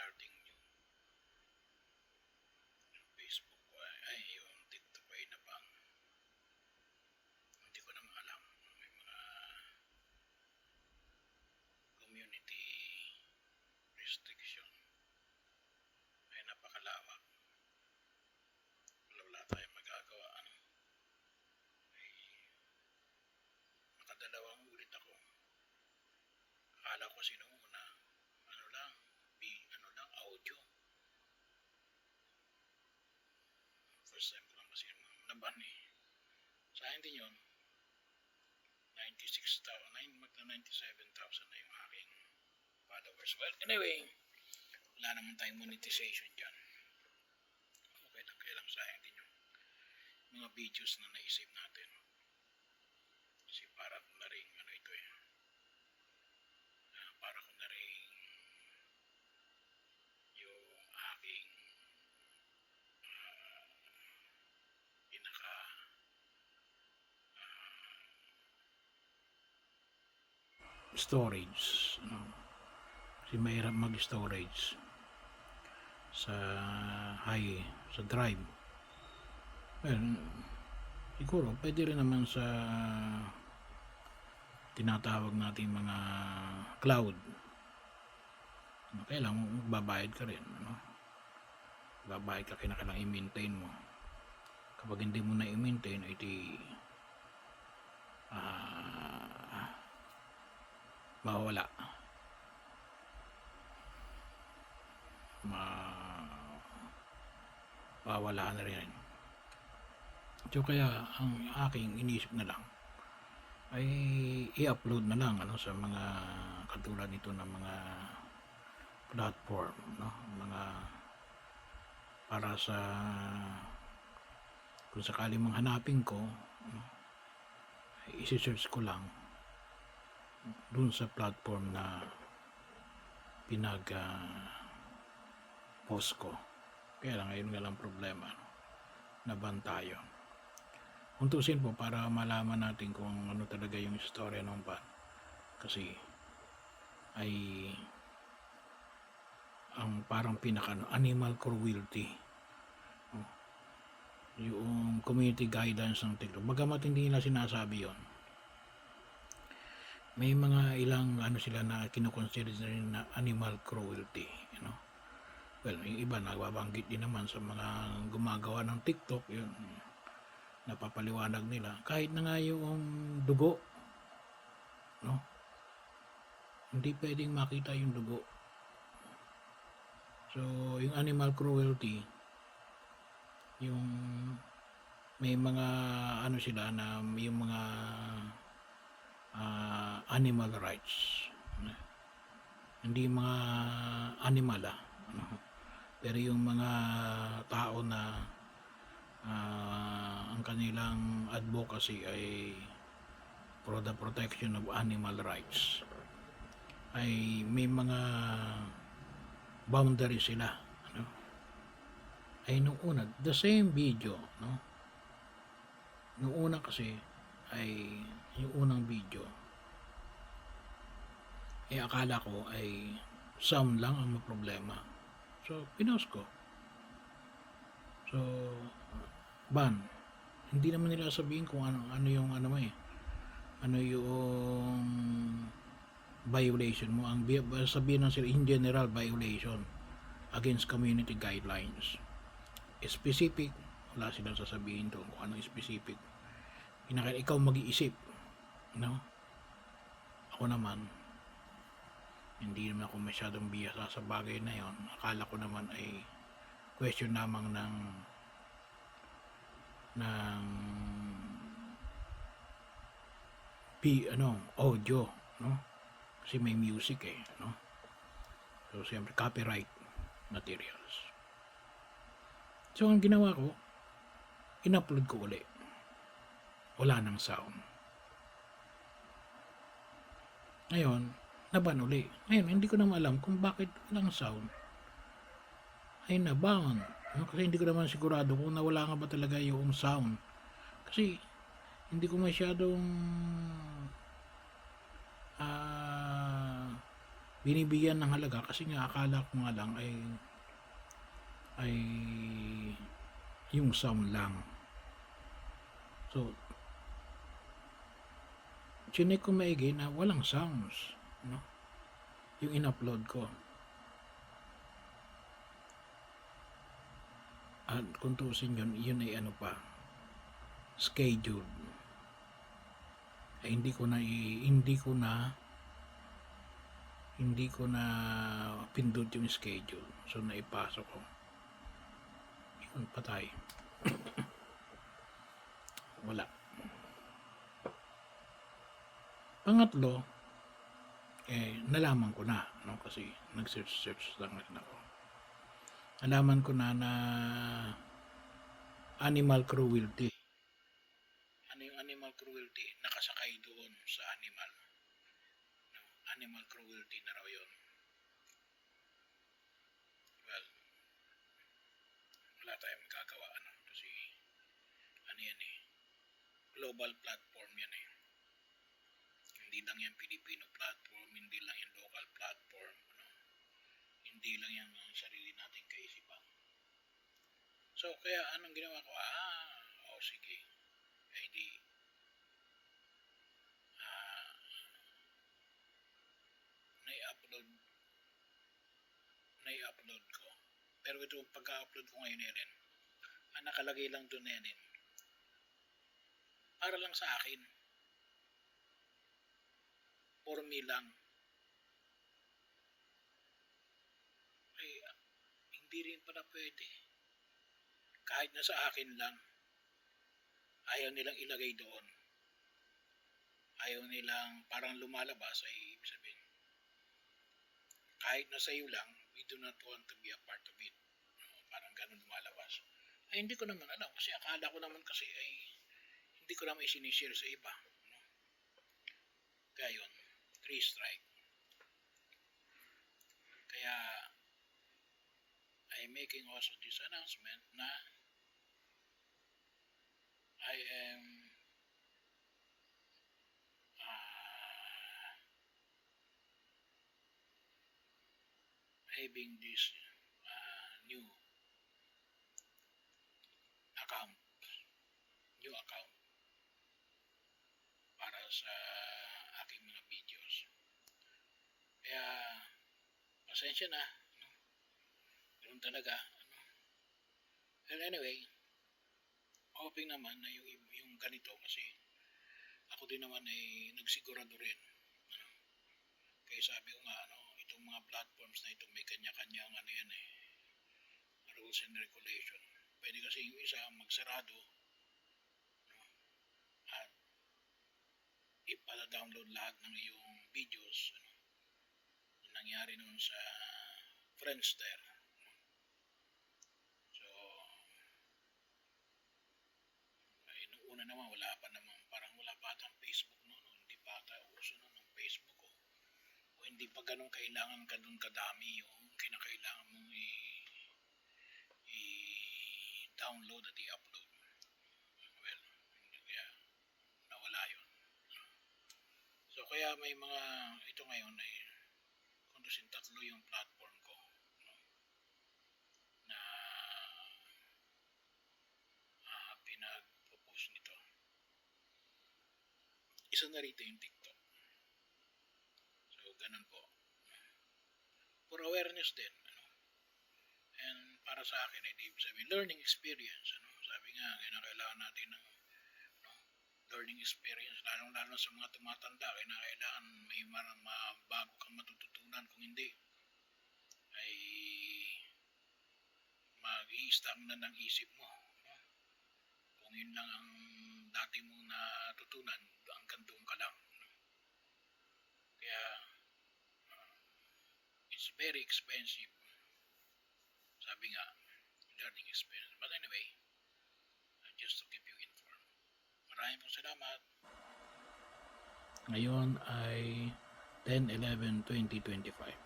starting yung Facebook ko ay yung TikTok ay naban. Hindi ko naman alam. May mga community restriction ay napakalawak. Wala tayong magagawa. Ay nakadalawang ulit ako. Akala ko sinuuna. Ano lang, audio. First time ko lang kasi naban eh. Sa akin din yun, 96,000, magna 97,000 na yung aking followers. Well, anyway, wala naman tayong monetization dyan. Okay lang, kaya lang sayang din yung mga videos na naisip natin. Kasi para kung na rin, ito eh. Para kung na rin yung aking pinaka storage, no? Kasi mahirap mag-storage sa sa drive. Well, siguro pwede rin naman sa tinatawag natin mga cloud. Kaya lang babayad ka rin, no? Babayad ka, kailangan i-maintain mo. Kapag hindi mo na i-maintain, ay mawawala. Mawawala na rin. So kaya ang aking inisip na lang ay i-upload na lang sa mga katulad nito ng mga platform, no? Mga para sa kung sakali mang hanapin ko, no? I-search ko lang dun sa platform na post ko. Kaya lang ngayon nga lang problema, no? Naban tayo. Untusin po para malaman natin kung ano talaga yung istorya ng ban. Kasi ay ang parang animal cruelty, no? Yung community guidelines ng TikTok, bagamat hindi nila sinasabi yon, may mga ilang sila na kinukonsider na animal cruelty, you know? Well, yung iba nagbabanggit din naman sa mga gumagawa ng TikTok, yun napapaliwanag nila kahit na nga yung dugo, no? Hindi pwedeng makita yung dugo. So yung animal cruelty, yung may mga sila na yung mga animal rights, hindi mga animal pero yung mga tao na ang kanilang advocacy ay for the protection of animal rights, ay may mga boundary sila, ay nung una, the same video, no? Nung una kasi ay yung unang video ay akala ko ay sound lang ang problema, so pinost ko. So ban, hindi naman nila sabihin kung ano yung ano yung violation mo. Ang sabihin ng sila in general violation against community guidelines. Specific, wala silang sasabihin doon kung ano specific. Ikaw mag-iisip, no? Ako naman hindi naman ako masyadong biyasa sa bagay na yon. Akala ko naman ay question lamang ng audio, no? Kasi may music no? So siyempre copyright materials. So ang ginawa ko, in-upload ko ulit. Wala nang sound. Ngayon, naban uli. Ngayon, hindi ko naman alam kung bakit walang sound. Ay naban. No? Kasi hindi ko naman sigurado kung nawala nga ba talaga yung sound. Kasi hindi ko masyadong binibigyan ng halaga kasi nga akala ko nga lang ay yung sound lang. So, chinek ko maigi na walang sounds, no? Yung in-upload ko. At kung tuusin yun ay ano pa, scheduled. Ay hindi ko na pindot yung schedule. So naipasok ko. Yun, patay. Wala. Pangatlo, nalaman ko na, no? Kasi nag-search lang rin ako. Nalaman ko na animal cruelty. Ano yung animal cruelty? Nakasakay doon sa animal. No? Animal cruelty na raw yun. Well, wala tayong magagawa, ano? Kasi, ano yan global platform yan Hindi lang yan Filipino platform, hindi lang yan local platform, ano? Hindi lang yan ang sarili nating kaisipan. So, kaya anong ginawa ko? Sige. Ay di, nai-upload ko. Pero ito, pagka-upload ko ngayon ang nakalagay lang doon para lang sa akin. For me lang. Ay, hindi rin pala pwede. Kahit na sa akin lang, ayaw nilang ilagay doon. Ayaw nilang parang lumalabas ay ibig sabihin. Kahit na sa iyo lang, we do not want to be a part of it. Parang ganun lumalabas. Ay, hindi ko naman alam kasi akala ko naman kasi ay hindi ko naman isinishare sa iba. No? Kaya yun, 3 strike. Kaya, I'm making also this announcement na I am having this new account para sa aking mga videos. Kaya, pasensya na. Ganun talaga. And anyway, hoping naman na yung ganito kasi ako din naman ay nagsigurado rin. Kaya sabi ko nga, itong mga platforms na ito may kanya-kanyang rules and regulation. Pwede kasi yung isa magsarado at ipa-download lahat ng iyong videos. Nangyari noon sa Friendster. So, nung una naman parang wala pa atang Facebook noon. Hindi pa ata uso noon ng Facebook o hindi pa ganun kailangan ka dun kadami yung kinakailangan mong i-download at i-upload. Well, kaya nawala yun. So kaya may mga ito ngayon ay kundusin 3 yung platform ko na pinag-propose nito. Isa na rito yung TikTok. So ganun po. For awareness din. And para sa akin, learning experience. Sabi nga, kailangan natin ng learning experience, lalo sa mga tumatanda, kailangan may bago kang matututunan. Kung hindi, ay mag-i-stack na ng isip mo. Kung yun lang ang dati mong natutunan, hanggang doon ka lang. Kaya, it's very expensive. Sabi nga, learning experience. But anyway, just to keep you informed. Maraming pong salamat. Ngayon ay 10/11/2025.